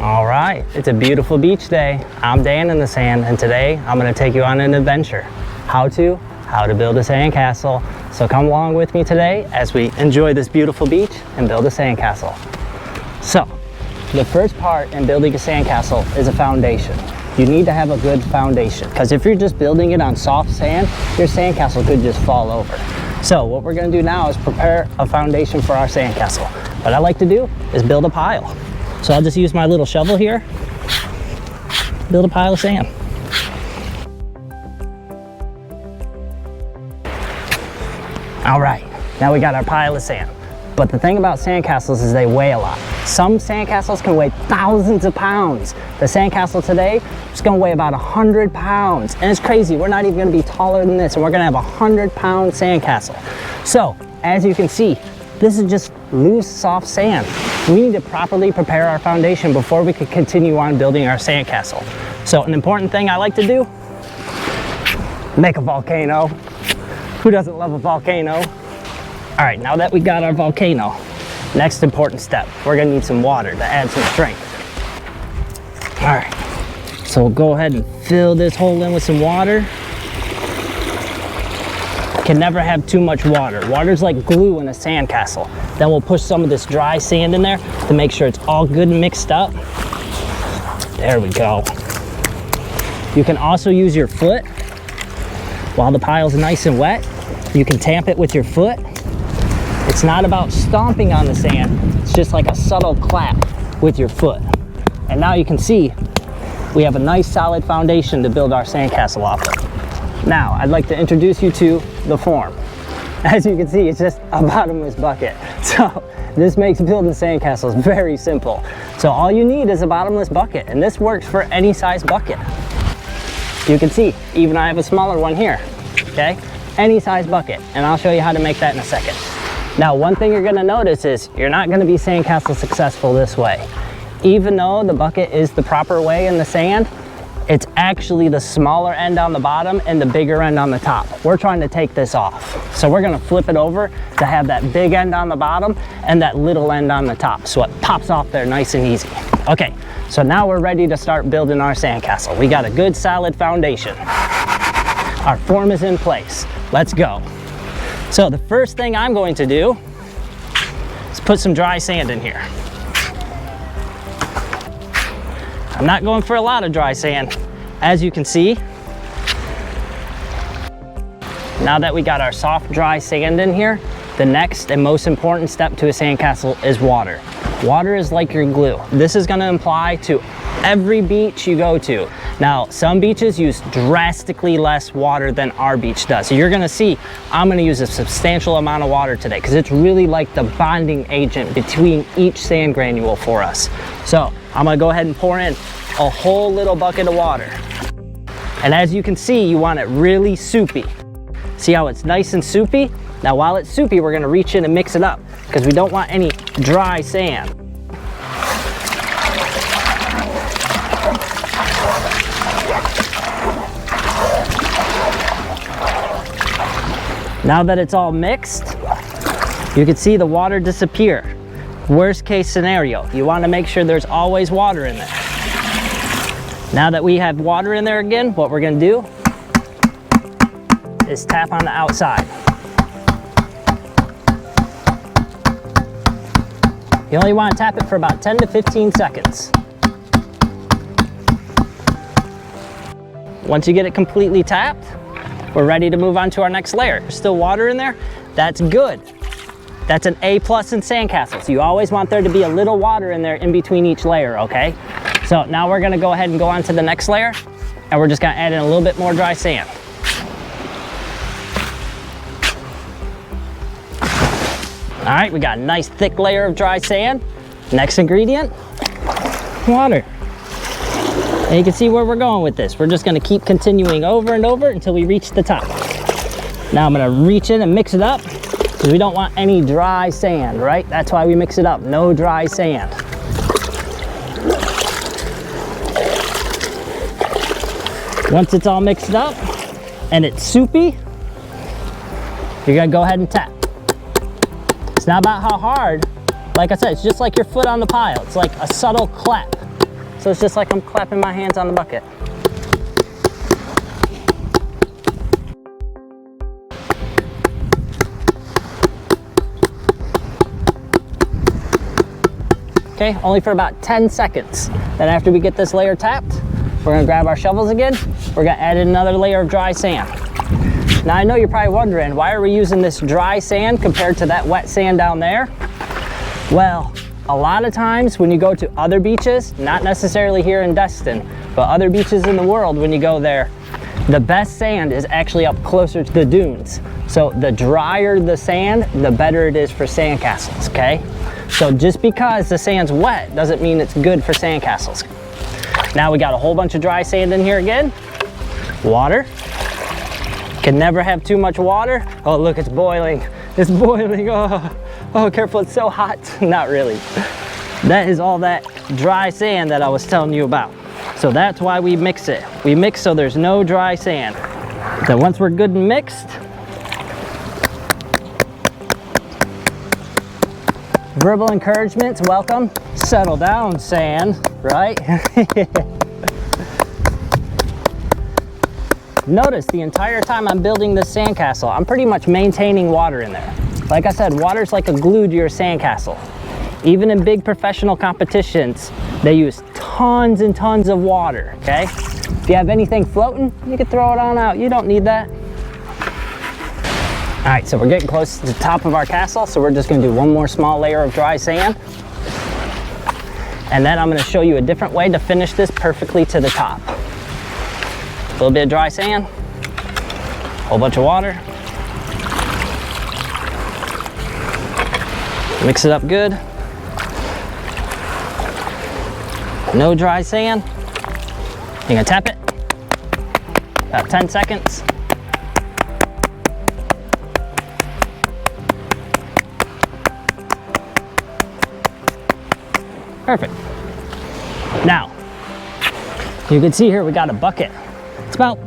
All right, it's a beautiful beach day. I'm Dan in the sand, and today I'm gonna take you on an adventure. How to build a sandcastle. So come along with me today as we enjoy this beautiful beach and build a sandcastle. So, the first part in building a sandcastle is a foundation. You need to have a good foundation, because if you're just building it on soft sand, your sandcastle could just fall over. So what we're gonna do now is prepare a foundation for our sandcastle. What I like to do is build a pile. So I'll just use my little shovel here, build a pile of sand. All right, now we got our pile of sand. But the thing about sandcastles is they weigh a lot. Some sandcastles can weigh thousands of pounds. The sandcastle today is gonna weigh about 100 pounds. And it's crazy, we're not even gonna be taller than this, and we're gonna have a 100-pound sandcastle. So, as you can see, this is just loose, soft sand. We need to properly prepare our foundation before we can continue on building our sandcastle. So an important thing I like to do, make a volcano. Who doesn't love a volcano? All right, now that we got our volcano, next important step, we're gonna need some water to add some strength. All right, so we'll go ahead and fill this hole in with some water. Can never have too much water. Water's like glue in a sandcastle. Then we'll push some of this dry sand in there to make sure it's all good and mixed up. There we go. You can also use your foot while the pile's nice and wet. You can tamp it with your foot. It's not about stomping on the sand. It's just like a subtle clap with your foot. And now you can see we have a nice solid foundation to build our sandcastle off of. Now, I'd like to introduce you to the form. As you can see, it's just a bottomless bucket. So this makes building sandcastles very simple. So all you need is a bottomless bucket, and this works for any size bucket. You can see, even I have a smaller one here, okay? Any size bucket, and I'll show you how to make that in a second. Now, one thing you're gonna notice is you're not gonna be sandcastle successful this way. Even though the bucket is the proper way in the sand, it's actually the smaller end on the bottom and the bigger end on the top. We're trying to take this off. So we're gonna flip it over to have that big end on the bottom and that little end on the top. So it pops off there nice and easy. Okay, so now we're ready to start building our sandcastle. We got a good solid foundation. Our form is in place. Let's go. So the first thing I'm going to do is put some dry sand in here. I'm not going for a lot of dry sand. As you can see, now that we got our soft, dry sand in here, the next and most important step to a sandcastle is water. Water is like your glue. This is gonna apply to every beach you go to. Now, some beaches use drastically less water than our beach does. So you're gonna see, I'm gonna use a substantial amount of water today because it's really like the bonding agent between each sand granule for us. So I'm gonna go ahead and pour in a whole little bucket of water. And as you can see, you want it really soupy. See how it's nice and soupy? Now while it's soupy, we're gonna reach in and mix it up because we don't want any dry sand. Now that it's all mixed, you can see the water disappear. Worst case scenario, you want to make sure there's always water in there. Now that we have water in there again, what we're going to do is tap on the outside. You only want to tap it for about 10 to 15 seconds. Once you get it completely tapped, we're ready to move on to our next layer. There's still water in there? That's good. That's an A+ in sandcastles. You always want there to be a little water in there in between each layer, okay? So now we're gonna go ahead and go on to the next layer, and we're just gonna add in a little bit more dry sand. All right, we got a nice thick layer of dry sand. Next ingredient, water. And you can see where we're going with this. We're just gonna keep continuing over and over until we reach the top. Now I'm gonna reach in and mix it up because we don't want any dry sand, right? That's why we mix it up, no dry sand. Once it's all mixed up and it's soupy, you're gonna go ahead and tap. It's not about how hard. Like I said, it's just like your foot on the pile. It's like a subtle clap. So it's just like I'm clapping my hands on the bucket. Okay, only for about 10 seconds. Then after we get this layer tapped, we're gonna grab our shovels again. We're gonna add in another layer of dry sand. Now I know you're probably wondering, why are we using this dry sand compared to that wet sand down there? Well, a lot of times when you go to other beaches, not necessarily here in Destin, but other beaches in the world, when you go there, the best sand is actually up closer to the dunes. So the drier the sand, the better it is for sandcastles, okay? So just because the sand's wet doesn't mean it's good for sandcastles. Now we got a whole bunch of dry sand in here again. Water. Can never have too much water. Oh, look, it's boiling. It's boiling. Oh, careful, it's so hot. Not really. That is all that dry sand that I was telling you about. So that's why we mix it. We mix so there's no dry sand. Then once we're good and mixed, verbal encouragements, welcome. Settle down, sand, right? Notice the entire time I'm building this sandcastle, I'm pretty much maintaining water in there. Like I said, water's like a glue to your sandcastle. Even in big professional competitions, they use tons and tons of water, okay? If you have anything floating, you can throw it on out. You don't need that. All right, so we're getting close to the top of our castle, so we're just gonna do one more small layer of dry sand. And then I'm gonna show you a different way to finish this perfectly to the top. A little bit of dry sand, a whole bunch of water. Mix it up good. No dry sand. You're gonna tap it, about 10 seconds. Perfect. Now, you can see here we got a bucket. It's about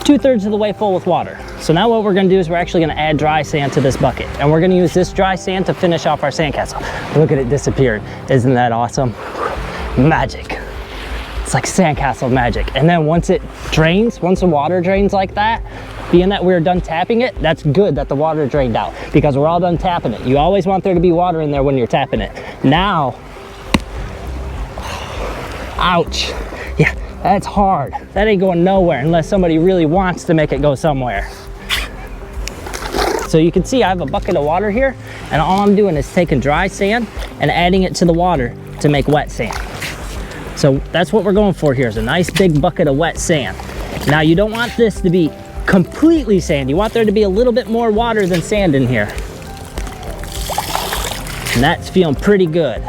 2/3 of the way full with water. So now what we're gonna do is we're actually gonna add dry sand to this bucket. And we're gonna use this dry sand to finish off our sandcastle. Look at it disappeared. Isn't that awesome? Magic. It's like sandcastle magic. And then once it drains, once the water drains like that, being that we're done tapping it, that's good that the water drained out because we're all done tapping it. You always want there to be water in there when you're tapping it. Now, ouch. Yeah, that's hard. That ain't going nowhere unless somebody really wants to make it go somewhere. So you can see I have a bucket of water here, and all I'm doing is taking dry sand and adding it to the water to make wet sand. So that's what we're going for here, is a nice big bucket of wet sand. Now you don't want this to be completely sand. You want there to be a little bit more water than sand in here. And that's feeling pretty good.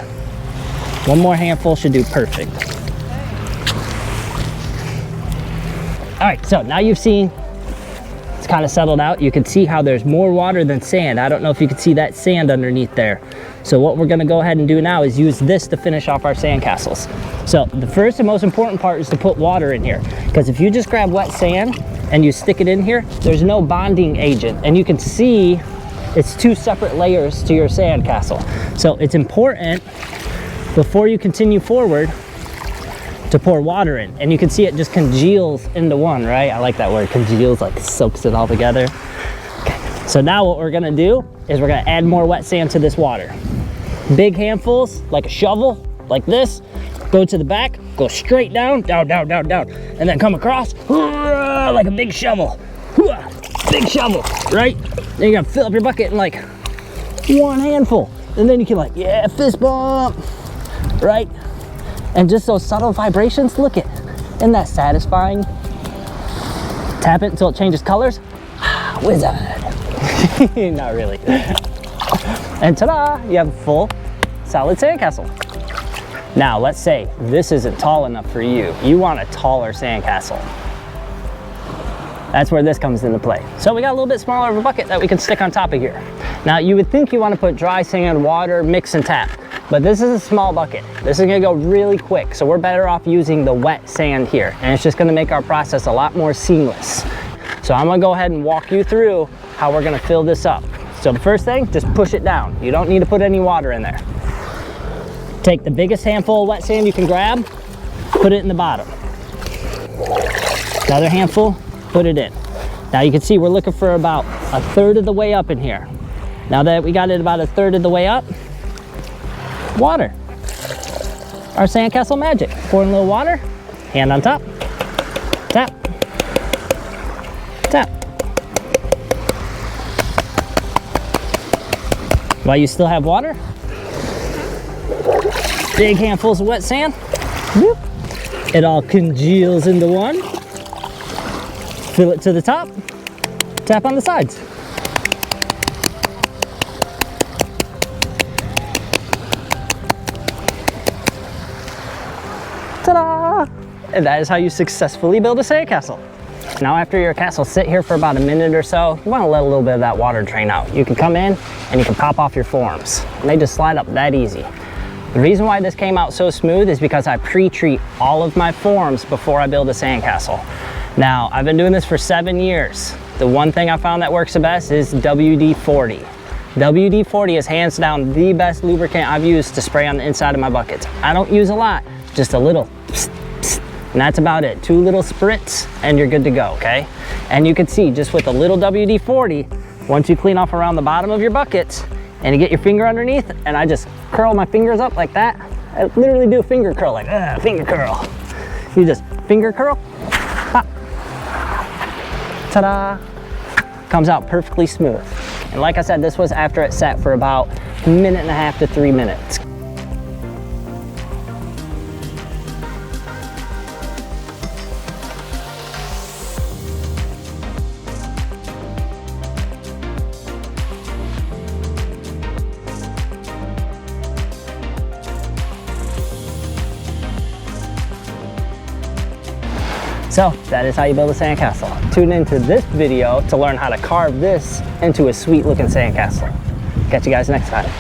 One more handful should do perfect. All right, so now you've seen it's kind of settled out. You can see how there's more water than sand. I don't know if you can see that sand underneath there. So what we're gonna go ahead and do now is use this to finish off our sandcastles. So the first and most important part is to put water in here, because if you just grab wet sand and you stick it in here, there's no bonding agent. And you can see it's two separate layers to your sandcastle. So it's important before you continue forward to pour water in. And you can see it just congeals into one, right? I like that word, congeals, like soaks it all together. Okay. So now what we're gonna do is we're gonna add more wet sand to this water. Big handfuls, like a shovel, like this. Go to the back, go straight down, down, down, down, down. And then come across, like a big shovel. Big shovel, right? Then you're gonna fill up your bucket in like one handful. And then you can like, yeah, fist bump, right? And just those subtle vibrations, look it. Isn't that satisfying? Tap it until it changes colors. Wizard. Not really. And ta-da, you have a full solid sandcastle. Now let's say this isn't tall enough for you. You want a taller sandcastle. That's where this comes into play. So we got a little bit smaller of a bucket that we can stick on top of here. Now you would think you want to put dry sand, water, mix and tap. But this is a small bucket. This is gonna go really quick. So we're better off using the wet sand here. And it's just gonna make our process a lot more seamless. So I'm gonna go ahead and walk you through how we're gonna fill this up. So the first thing, just push it down. You don't need to put any water in there. Take the biggest handful of wet sand you can grab, put it in the bottom. The other handful, put it in. Now you can see we're looking for about a third of the way up in here. Now that we got it about a third of the way up, water. Our sandcastle magic. Pour in a little water, hand on top, tap, tap. While you still have water, big handfuls of wet sand, whoop. It all congeals into one. Fill it to the top, tap on the sides. Ta-da! And that is how you successfully build a sandcastle. Now after your castle sit here for about a minute or so, you want to let a little bit of that water drain out. You can come in and you can pop off your forms. And they just slide up that easy. The reason why this came out so smooth is because I pre-treat all of my forms before I build a sandcastle. Now, I've been doing this for 7 years. The one thing I found that works the best is WD-40. WD-40 is hands down the best lubricant I've used to spray on the inside of my buckets. I don't use a lot, just a little, psst, psst, and that's about it. 2 little spritz and you're good to go, okay? And you can see just with a little WD-40, once you clean off around the bottom of your buckets and you get your finger underneath, and I just curl my fingers up like that. I literally do a finger curl, like finger curl. You just finger curl, pop. Ta-da! Comes out perfectly smooth. And like I said, this was after it sat for about 1.5 minutes to 3 minutes. So that is how you build a sandcastle. Tune into this video to learn how to carve this into a sweet looking sandcastle. Catch you guys next time.